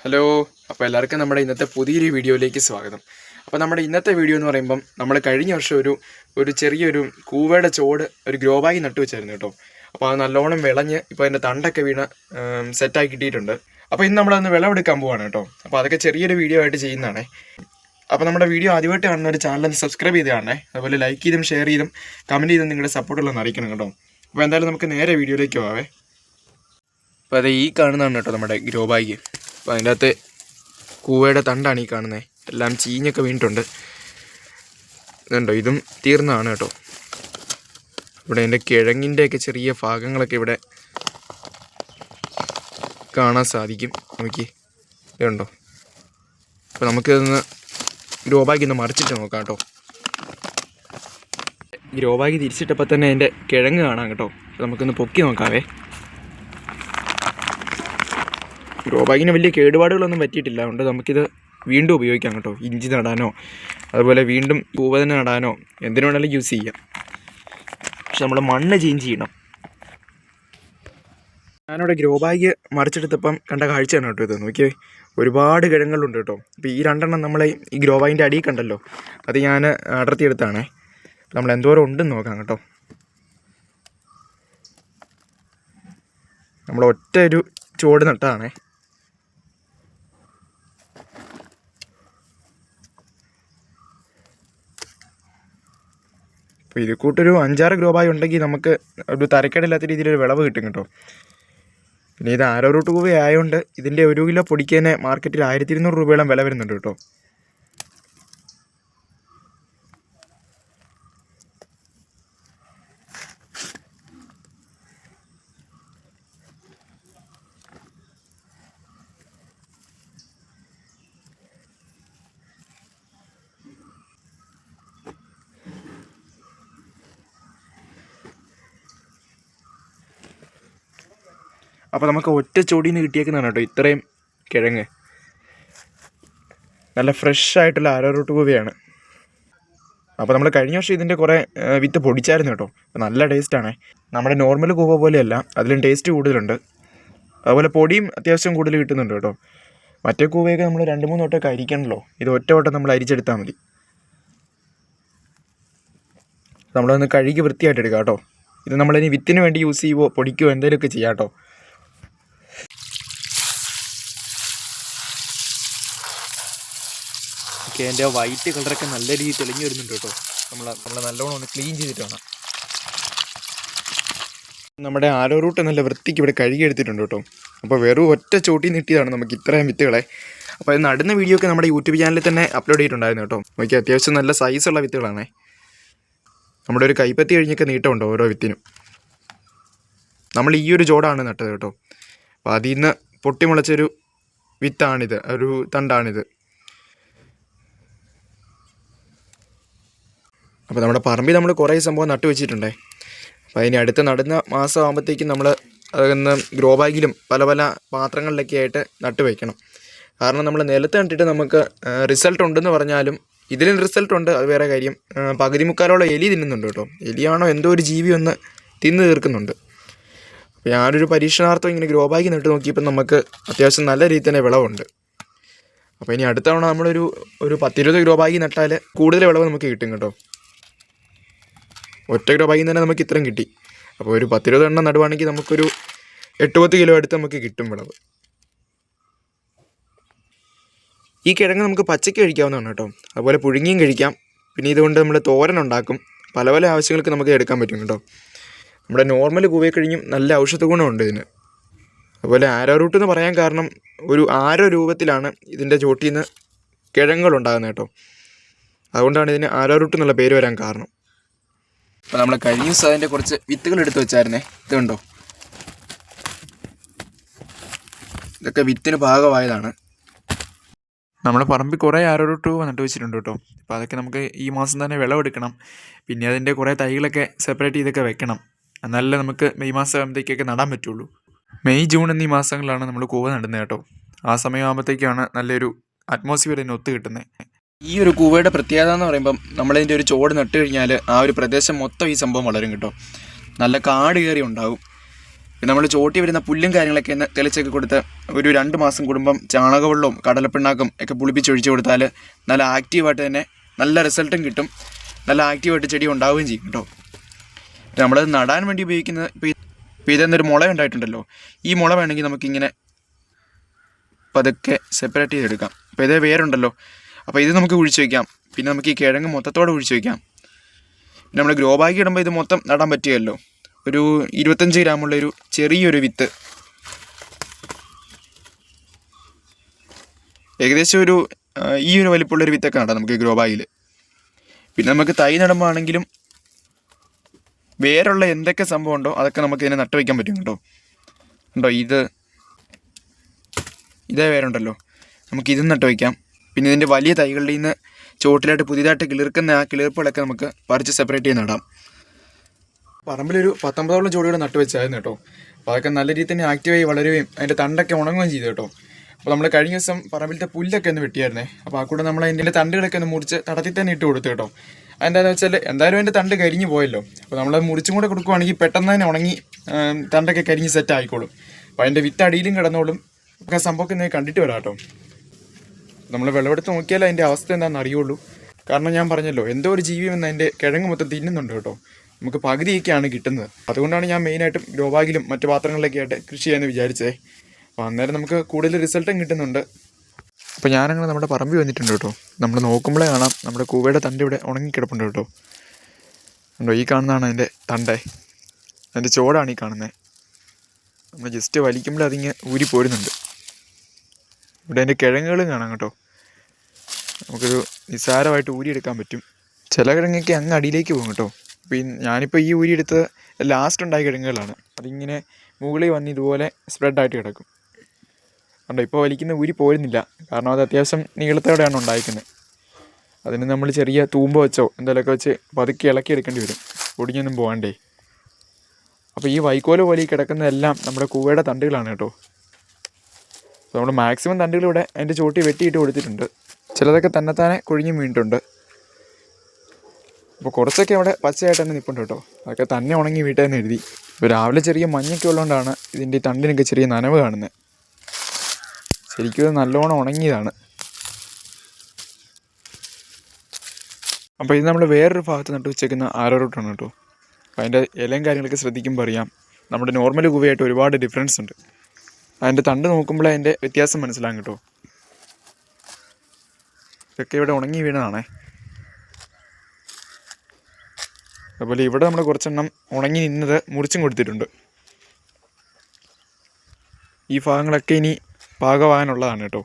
Hello. അപ്പോൾ എല്ലാവർക്കും നമ്മുടെ ഇന്നത്തെ പുതിയൊരു വീഡിയോയിലേക്ക് സ്വാഗതം. അപ്പോൾ നമ്മുടെ ഇന്നത്തെ വീഡിയോ എന്ന് പറയുമ്പം നമ്മൾ കഴിഞ്ഞ വർഷം ഒരു ചെറിയൊരു കൂവയുടെ ചോട് ഒരു ഗ്രോ ബാഗിൽ നട്ടു വെച്ചായിരുന്നു കേട്ടോ. അപ്പോൾ അത് നല്ലോണം വിളഞ്ഞ് ഇപ്പോൾ അതിൻ്റെ തണ്ടൊക്കെ വീണ് സെറ്റായി കിട്ടിയിട്ടുണ്ട്. അപ്പോൾ ഇന്ന് നമ്മളതൊന്ന് വിളവെടുക്കാൻ പോവാണ് കേട്ടോ. അപ്പോൾ അതൊക്കെ ചെറിയൊരു വീഡിയോ ആയിട്ട് ചെയ്യുന്നതാണേ. അപ്പോൾ നമ്മുടെ വീഡിയോ ആദ്യമായിട്ട് കാണുന്ന ഒരു ചാനൽ സബ്സ്ക്രൈബ് ചെയ്ത് കാണണേ. അതുപോലെ ലൈക്ക് ചെയ്തും ഷെയർ ചെയ്തും കമൻറ്റ് ചെയ്തും നിങ്ങളുടെ സപ്പോർട്ടുള്ളതെന്ന് അറിയിക്കണം കേട്ടോ. അപ്പോൾ എന്തായാലും നമുക്ക് നേരെ വീഡിയോയിലേക്ക് പോവാവേ. അപ്പോൾ അത് ഈ കാണുന്നതാണ് കേട്ടോ നമ്മുടെ ഗ്രോ ബാഗ്. അപ്പോൾ അതിൻ്റെ അകത്ത് കൂവയുടെ തണ്ടാണ് ഈ കാണുന്നത്. എല്ലാം ചീഞ്ഞൊക്കെ വീണിട്ടുണ്ട്. ഇതുണ്ടോ, ഇതും തീർന്നതാണ് കേട്ടോ. ഇവിടെ എൻ്റെ കിഴങ്ങിൻ്റെയൊക്കെ ചെറിയ ഭാഗങ്ങളൊക്കെ ഇവിടെ കാണാൻ സാധിക്കും. നോക്കി, ഇതുണ്ടോ. അപ്പോൾ നമുക്കിതൊന്ന് ഗ്രോ ബാഗ് ഒന്ന് മറിച്ചിട്ട് നോക്കാം കേട്ടോ. ഗ്രോ ബാഗ് തിരിച്ചിട്ടപ്പോൾ തന്നെ അതിൻ്റെ കിഴങ്ങ് കാണാം കേട്ടോ. അപ്പോൾ നമുക്കൊന്ന് പൊക്കി നോക്കാവേ. ഗ്രോ ബാഗിന് വലിയ കേടുപാടുകളൊന്നും പറ്റിയിട്ടില്ല. അതുകൊണ്ട് നമുക്കിത് വീണ്ടും ഉപയോഗിക്കാം കേട്ടോ. ഇഞ്ചി നടാനോ അതുപോലെ വീണ്ടും പൂവ തന്നെ നടാനോ എന്തിനു വേണമെങ്കിലും യൂസ് ചെയ്യാം. പക്ഷെ നമ്മൾ മണ്ണ് ചേഞ്ച് ചെയ്യണം. ഞാനിവിടെ ഗ്രോ ബാഗ് മറിച്ചെടുത്തപ്പം കണ്ട കാഴ്ചയാണ് കേട്ടോ ഇത്. നോക്കിയേ, ഒരുപാട് കിഴങ്ങുകളുണ്ട് കേട്ടോ. അപ്പോൾ ഈ രണ്ടെണ്ണം നമ്മൾ ഈ ഗ്രോ ബാഗിൻ്റെ അടിയിൽ കണ്ടല്ലോ, അത് ഞാൻ അടർത്തിയെടുത്താണേ. നമ്മൾ എന്തോരം ഉണ്ടെന്ന് നോക്കാം കേട്ടോ. നമ്മൾ ഒറ്റ ഒരു ചുവട് നട്ടതാണേ. അപ്പോൾ ഇത് കൂട്ടൊരു 5-6 ഗ്രോ ബാഗ് ഉണ്ടെങ്കിൽ നമുക്ക് ഒരു തരക്കേടില്ലാത്ത രീതിയിലൊരു വിളവ് കിട്ടും കേട്ടോ. പിന്നെ ഇത് ആരോ റൂട്ട് കൂവ ആയതുകൊണ്ട് ഇതിൻ്റെ 1 കിലോ പൊടിക്ക് തന്നെ മാർക്കറ്റിൽ 1200 രൂപയോളം വില വരുന്നുണ്ട് കേട്ടോ. അപ്പോൾ നമുക്ക് ഒറ്റ ചോടിയിൽ നിന്ന് കിട്ടിയേക്കുന്നതാണ് കേട്ടോ ഇത്രയും കിഴങ്ങ്. നല്ല ഫ്രഷ് ആയിട്ടുള്ള ആരോ റൂട്ട് കൂവയാണ്. അപ്പോൾ നമ്മൾ കഴിഞ്ഞ വർഷം ഇതിൻ്റെ കുറേ വിത്ത് പൊടിച്ചായിരുന്നു കേട്ടോ. അപ്പോൾ നല്ല ടേസ്റ്റാണേ. നമ്മുടെ നോർമൽ കൂവ പോലെയല്ല, അതിലും ടേസ്റ്റ് കൂടുതലുണ്ട്. അതുപോലെ പൊടിയും അത്യാവശ്യം കൂടുതൽ കിട്ടുന്നുണ്ട് കേട്ടോ. മറ്റേ കൂവയൊക്കെ നമ്മൾ 2-3 വട്ടമൊക്കെ അരിക്കണമല്ലോ. ഇത് ഒറ്റ വട്ടം നമ്മൾ അരിച്ചെടുത്താൽ മതി. നമ്മളൊന്ന് കഴുകി വൃത്തിയായിട്ട് എടുക്കാം കേട്ടോ. ഇത് നമ്മളിനി വിത്തിന് വേണ്ടി യൂസ് ചെയ്യുമോ പൊടിക്കോ എന്തെങ്കിലുമൊക്കെ ചെയ്യാം കേട്ടോ. ഓക്കെ, എൻ്റെ വൈറ്റ് കളറൊക്കെ നല്ല രീതിയിൽ തെളിഞ്ഞു വരുന്നുണ്ട് കേട്ടോ. നമ്മൾ നല്ലോണം ഒന്ന് ക്ലീൻ ചെയ്തിട്ട് വേണം. നമ്മുടെ ആരോ റൂട്ട് നല്ല വൃത്തിക്ക് ഇവിടെ കഴുകിയെടുത്തിട്ടുണ്ട് കേട്ടോ. അപ്പോൾ വെറും ഒറ്റ ചോട്ടി നിട്ടിയതാണ് നമുക്ക് ഇത്രയും വിത്തുകളെ. അപ്പോൾ അത് നടുന്ന വീഡിയോ ഒക്കെ നമ്മുടെ യൂട്യൂബ് ചാനലിൽ തന്നെ അപ്ലോഡ് ചെയ്തിട്ടുണ്ടായിരുന്നു കേട്ടോ. നോക്കി, അത്യാവശ്യം നല്ല സൈസുള്ള വിത്തുകളാണേ. നമ്മുടെ ഒരു കൈപ്പത്തി കഴിഞ്ഞൊക്കെ നീട്ടമുണ്ടോ ഓരോ വിത്തിനും. നമ്മൾ ഈ ഒരു ചോടാണ് നട്ടത് കേട്ടോ. അപ്പോൾ അതിൽ നിന്ന് പൊട്ടിമുളച്ചൊരു വിത്താണിത്, ഒരു തണ്ടാണിത്. അപ്പോൾ നമ്മുടെ പറമ്പിൽ നമ്മൾ കുറേ സംഭവം നട്ടു വെച്ചിട്ടുണ്ടേ. അപ്പോൾ അതിന് അടുത്ത് നടുന്ന മാസം ആകുമ്പോഴത്തേക്കും നമ്മൾ അതൊന്ന് ഗ്രോ ബാഗിലും പല പല പാത്രങ്ങളിലൊക്കെ ആയിട്ട് നട്ടു വയ്ക്കണം. കാരണം നമ്മൾ നിലത്ത് നട്ടിട്ട് നമുക്ക് റിസൾട്ട് ഉണ്ടെന്ന് പറഞ്ഞാലും ഇതിലും റിസൾട്ട് ഉണ്ട്, അത് വേറെ കാര്യം. പകുതി മുക്കാലോളം എലി തിന്നുന്നുണ്ട് കേട്ടോ. എലിയാണോ എന്തോ ഒരു ജീവി ഒന്ന് തിന്ന് തീർക്കുന്നുണ്ട്. അപ്പോൾ ഞാനൊരു പരീക്ഷണാർത്ഥം ഇങ്ങനെ ഗ്രോ ബാഗ് നട്ട് നോക്കിയപ്പോൾ നമുക്ക് അത്യാവശ്യം നല്ല രീതിയിൽ തന്നെ വിളവുണ്ട്. അപ്പോൾ ഇനി അടുത്ത തവണ നമ്മളൊരു 10-20 ഗ്രോ ബാഗ് നട്ടാൽ കൂടുതൽ വിളവ് നമുക്ക് കിട്ടും കേട്ടോ. ഒറ്റ ഗ്രോ ബാഗിൽ തന്നെ നമുക്ക് ഇത്രയും കിട്ടി. അപ്പോൾ ഒരു 10-20 എണ്ണം നടുവാണെങ്കിൽ നമുക്കൊരു 8-10 കിലോ അടുത്ത് നമുക്ക് കിട്ടും വിളവ്. ഈ കിഴങ്ങ് നമുക്ക് പച്ചയ്ക്ക് കഴിക്കാവുന്നതാണ് കേട്ടോ. അതുപോലെ പുഴുങ്ങിയും കഴിക്കാം. പിന്നെ ഇതുകൊണ്ട് നമ്മൾ തോരൻ ഉണ്ടാക്കും. പല പല ആവശ്യങ്ങൾക്ക് നമുക്ക് എടുക്കാൻ പറ്റും കേട്ടോ. നമ്മുടെ നോർമൽ കൂവക്കഴിഞ്ഞും നല്ല ഔഷധ ഗുണമുണ്ട് ഇതിന്. അതുപോലെ ആരോ റൂട്ട് എന്ന് പറയാൻ കാരണം ഒരു ആരോ രൂപത്തിലാണ് ഇതിൻ്റെ ചോട്ടിൽ നിന്ന് കിഴങ്ങുകളുണ്ടാകുന്നത് കേട്ടോ. അതുകൊണ്ടാണ് ഇതിന് ആരോ റൂട്ട് എന്നുള്ള പേര് വരാൻ കാരണം. അപ്പോൾ നമ്മൾ കഴിഞ്ഞ ദിവസം അതിൻ്റെ കുറച്ച് വിത്തുകൾ എടുത്ത് വെച്ചായിരുന്നേ. ഇതുണ്ടോ, ഇതൊക്കെ വിത്തിന് പാകമായതാണ്. നമ്മുടെ പറമ്പിൽ കുറേ ആരോ റൂട്ട് നട്ടു വെച്ചിട്ടുണ്ട് കേട്ടോ. അപ്പോൾ അതൊക്കെ നമുക്ക് ഈ മാസം തന്നെ വിളവെടുക്കണം. പിന്നെ അതിൻ്റെ കുറേ തൈകളൊക്കെ സെപ്പറേറ്റ് ചെയ്തൊക്കെ വെക്കണം. എന്നാലേ നമുക്ക് മെയ് മാസം ആകുമ്പോഴത്തേക്കൊക്കെ നടാൻ പറ്റുള്ളൂ. മെയ് ജൂൺ എന്നീ മാസങ്ങളിലാണ് നമ്മൾ കൂവ നടുന്നത് കേട്ടോ. ആ സമയമാകുമ്പോഴത്തേക്കാണ് നല്ലൊരു അറ്റ്മോസ്ഫിയർ ഇതിന് ഒത്തു കിട്ടുന്നത്. ഈ ഒരു കൂവയുടെ പ്രത്യേകത എന്ന് പറയുമ്പം നമ്മളതിൻ്റെ ഒരു ചോട് നട്ട് കഴിഞ്ഞാൽ ആ ഒരു പ്രദേശം മൊത്തം ഈ സംഭവം വളരും കേട്ടോ. നല്ല കാട് കയറി ഉണ്ടാകും. നമ്മൾ ചോട്ടി വരുന്ന പുല്ലും കാര്യങ്ങളൊക്കെ ഒന്ന് തെളിച്ചൊക്കെ കൊടുത്ത് ഒരു 2 മാസം കൂടുമ്പം ചാണകവെള്ളവും കടലപ്പിണ്ണാക്കും ഒക്കെ പുളിപ്പിച്ചൊഴിച്ച് കൊടുത്താൽ നല്ല ആക്റ്റീവായിട്ട് തന്നെ നല്ല റിസൾട്ടും കിട്ടും, നല്ല ആക്റ്റീവായിട്ട് ചെടി ഉണ്ടാവുകയും ചെയ്യും കേട്ടോ. നമ്മളത് നടാൻ വേണ്ടി ഉപയോഗിക്കുന്നത് ഇപ്പോൾ ഇതെന്നൊരു മുള ഉണ്ടായിട്ടുണ്ടല്ലോ, ഈ മുള വേണമെങ്കിൽ നമുക്കിങ്ങനെ പതുക്കെ സെപ്പറേറ്റ് ചെയ്തെടുക്കാം. അപ്പോൾ ഇതേ വേരുണ്ടല്ലോ, അപ്പോൾ ഇത് നമുക്ക് കുഴിച്ച് വയ്ക്കാം. പിന്നെ നമുക്ക് ഈ കിഴങ്ങ് മൊത്തത്തോടെ കുഴിച്ച് വയ്ക്കാം. പിന്നെ നമ്മൾ ഗ്രോ ബാഗ് ഇടുമ്പോൾ ഇത് മൊത്തം നടാൻ പറ്റുകയല്ലോ. ഒരു 25 ഗ്രാമുള്ളൊരു ചെറിയൊരു വിത്ത്, ഏകദേശം ഈ ഒരു വലിപ്പമുള്ളൊരു വിത്തൊക്കെ നടാം നമുക്ക് ഗ്രോ ബാഗിൽ. പിന്നെ നമുക്ക് തൈ നടുമ്പോൾ ആണെങ്കിലും വേറുള്ള എന്തൊക്കെ സംഭവം ഉണ്ടോ അതൊക്കെ നമുക്ക് ഇതിനെ നട്ട് വയ്ക്കാൻ പറ്റും കേട്ടോ. ഉണ്ടോ ഇതേ വേരുണ്ടല്ലോ, നമുക്കിതും നട്ട് വയ്ക്കാം. പിന്നെ ഇതിൻ്റെ വലിയ തൈകളുടെ നിന്ന് ചുവട്ടിലായിട്ട് പുതിയതായിട്ട് കിളിർക്കുന്ന ആ കിളിർപ്പുകളൊക്കെ നമുക്ക് പറിച്ച് സെപ്പറേറ്റ് ചെയ്ത് നടാം. പറമ്പിലൊരു 19ഓളം ജോഡിയുടെ നട്ട് വെച്ചായിരുന്നു കേട്ടോ. അപ്പോൾ അതൊക്കെ നല്ല രീതിയിൽ തന്നെ ആക്റ്റീവായി വളരുകയും അതിൻ്റെ തണ്ടൊക്കെ ഉണങ്ങുകയും ചെയ്തു കേട്ടോ. അപ്പോൾ നമ്മൾ കഴിഞ്ഞ ദിവസം പറമ്പിലത്തെ പുല്ലൊക്കെ ഒന്ന് വെട്ടിയായിരുന്നേ. അപ്പോൾ ആ കൂടെ നമ്മൾ അതിൻ്റെ തണ്ടുകളൊക്കെ ഒന്ന് മുറിച്ച് തടത്തിൽ തന്നെ ഇട്ട് കൊടുത്തു കേട്ടോ. അതെന്താണെന്ന് വെച്ചാൽ എന്തായാലും അതിൻ്റെ തണ്ട് കരിഞ്ഞു പോയല്ലോ, അപ്പോൾ നമ്മൾ മുറിച്ചും കൂടെ കൊടുക്കുവാണെങ്കിൽ പെട്ടെന്ന് തന്നെ ഉണങ്ങി തണ്ടൊക്കെ കരിഞ്ഞ് സെറ്റ് ആയിക്കോളും. അപ്പോൾ അതിൻ്റെ വിത്ത് അടിയിലും കിടന്നോളും. ഒക്കെ സംഭവമൊക്കെ ഒന്ന് കണ്ടിട്ട് വരാം കേട്ടോ. നമ്മൾ വിളവെടുത്ത് നോക്കിയാലേ അതിൻ്റെ അവസ്ഥ എന്താണെന്ന് അറിയുള്ളൂ. കാരണം ഞാൻ പറഞ്ഞല്ലോ, എന്തോ ഒരു ജീവിയെന്ന് അതിൻ്റെ കിഴങ്ങ് മൊത്തം തിന്നുന്നുണ്ട് കേട്ടോ. നമുക്ക് പകുതിയൊക്കെയാണ് കിട്ടുന്നത്. അതുകൊണ്ടാണ് ഞാൻ മെയിനായിട്ടും ഗ്രോ ബാഗിലും മറ്റു പാത്രങ്ങളിലൊക്കെ ആയിട്ട് കൃഷി ചെയ്യാമെന്ന് വിചാരിച്ചേ. അപ്പോൾ അന്നേരം നമുക്ക് കൂടുതൽ റിസൾട്ടും കിട്ടുന്നുണ്ട്. അപ്പോൾ ഞാനങ്ങനെ നമ്മുടെ പറമ്പിൽ വന്നിട്ടുണ്ട് കേട്ടോ. നമ്മൾ നോക്കുമ്പോഴേ കാണാം നമ്മുടെ കൂവയുടെ തണ്ട് ഇവിടെ ഉണങ്ങിക്കിടപ്പുണ്ട് കേട്ടോ. ഉണ്ടോ, ഈ കാണുന്നതാണ് അതിൻ്റെ തണ്ടേ, അതിൻ്റെ ചോടാണ് ഈ കാണുന്നത്. നമ്മൾ ജസ്റ്റ് വലിക്കുമ്പോൾ അതിങ്ങ് ഊരി പോരുന്നുണ്ട്. ഇവിടെ അതിൻ്റെ കിഴങ്ങുകളും കാണാം കേട്ടോ. നമുക്കൊരു നിസ്സാരമായിട്ട് ഊരിയെടുക്കാൻ പറ്റും. ചില കിഴങ്ങൊക്കെ അങ്ങ് അടിയിലേക്ക് പോകും കേട്ടോ. അപ്പോൾ ഞാനിപ്പോൾ ഈ ഊരിയെടുത്തത് ലാസ്റ്റ് ഉണ്ടായ കിഴങ്ങുകളാണ്. അതിങ്ങനെ മുകളിൽ വന്ന് ഇതുപോലെ സ്പ്രെഡായിട്ട് കിടക്കും. കണ്ടോ, ഇപ്പോൾ വലിക്കുന്ന ഊരി പോരുന്നില്ല. കാരണം അത് അത്യാവശ്യം നീളത്തോടെയാണ് ഉണ്ടായിരിക്കുന്നത്. അതിന് നമ്മൾ ചെറിയ തൂമ്പ് വെച്ചോ എന്തെങ്കിലുമൊക്കെ വെച്ച് പതുക്കെ ഇളക്കിയെടുക്കേണ്ടി വരും, ഒടിഞ്ഞൊന്നും പോകാണ്ടേ. അപ്പോൾ ഈ വൈക്കോല് പോലെ ഈ കിടക്കുന്നതെല്ലാം നമ്മുടെ കൂവയുടെ തണ്ടുകളാണ് കേട്ടോ. അപ്പോൾ നമ്മൾ മാക്സിമം തണ്ടുകളിവിടെ അതിൻ്റെ ചോട്ടി വെട്ടിയിട്ട് കൊടുത്തിട്ടുണ്ട്. ചിലതൊക്കെ തന്നെത്താനെ കൊഴിഞ്ഞും വീണിട്ടുണ്ട്. അപ്പോൾ കുറച്ചൊക്കെ അവിടെ പച്ചയായിട്ട് തന്നെ നിൽപ്പുണ്ട് കേട്ടോ. അതൊക്കെ തന്നെ ഉണങ്ങി വീട്ടിൽ എഴുതി. ഇപ്പോൾ രാവിലെ ചെറിയ മഞ്ഞൊക്കെ ഉള്ളതുകൊണ്ടാണ് ഇതിൻ്റെ ഈ തണ്ടിനൊക്കെ ചെറിയ നനവ് കാണുന്നത്. ശരിക്കും ഇത് നല്ലോണം ഉണങ്ങിയതാണ്. അപ്പോൾ ഇത് നമ്മൾ വേറൊരു ഭാഗത്ത് നട്ട് വെച്ചേക്കുന്ന ആരോ റൂട്ടാണ് കേട്ടോ. അപ്പോൾ അതിൻ്റെ ഇലയും കാര്യങ്ങളൊക്കെ ശ്രദ്ധിക്കുമ്പോൾ അറിയാം നമ്മുടെ നോർമൽ കൂവയായിട്ട് ഒരുപാട് ഡിഫറൻസ് ഉണ്ട്. അതിൻ്റെ തണ്ട് നോക്കുമ്പോഴേ അതിൻ്റെ വ്യത്യാസം മനസ്സിലാകും കേട്ടോ. ഇതൊക്കെ ഇവിടെ ഉണങ്ങി വീണതാണേ. അതുപോലെ ഇവിടെ നമ്മൾ കുറച്ചെണ്ണം ഉണങ്ങി നിന്നത് മുറിച്ചും കൊടുത്തിട്ടുണ്ട്. ഈ ഭാഗങ്ങളൊക്കെ ഇനി പാകമാകാനുള്ളതാണ് കേട്ടോ.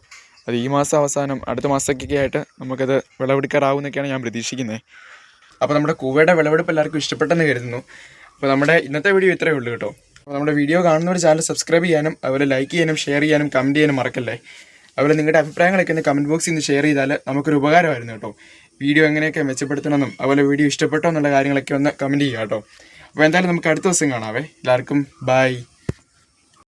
അത് ഈ മാസം അവസാനം അടുത്ത മാസമൊക്കെ ആയിട്ട് നമുക്കത് വിളവെടുക്കാറാവുന്നൊക്കെയാണ് ഞാൻ പ്രതീക്ഷിക്കുന്നത്. അപ്പോൾ നമ്മുടെ കൂവയുടെ വിളവെടുപ്പ് എല്ലാവർക്കും ഇഷ്ടപ്പെട്ടെന്ന് കരുതുന്നു. അപ്പോൾ നമ്മുടെ ഇന്നത്തെ വീഡിയോ ഇത്രയേ ഉള്ളൂ കേട്ടോ. അപ്പോൾ നമ്മുടെ വീഡിയോ കാണുന്നവർ ചാനൽ സബ്സ്ക്രൈബ് ചെയ്യാനും അതുപോലെ ലൈക്ക് ചെയ്യാനും ഷെയർ ചെയ്യാനും കമൻറ്റ് ചെയ്യാനും മറക്കല്ലേ. അതുപോലെ നിങ്ങളുടെ അഭിപ്രായങ്ങളൊക്കെ ഒന്ന് കമൻറ്റ് ബോക്സിൽ നിന്ന് ഷെയർ ചെയ്താൽ നമുക്കൊരു ഉപകാരമായിരുന്നു കേട്ടോ. വീഡിയോ എങ്ങനെയൊക്കെ മെച്ചപ്പെടുത്തണമെന്നും അതുപോലെ വീഡിയോ ഇഷ്ടപ്പെട്ടോ എന്നുള്ള കാര്യങ്ങളൊക്കെ ഒന്ന് കമൻറ്റ് ചെയ്യുക കേട്ടോ. അപ്പോൾ എന്തായാലും നമുക്ക് അടുത്ത ദിവസം കാണാവേ. എല്ലാവർക്കും ബൈ.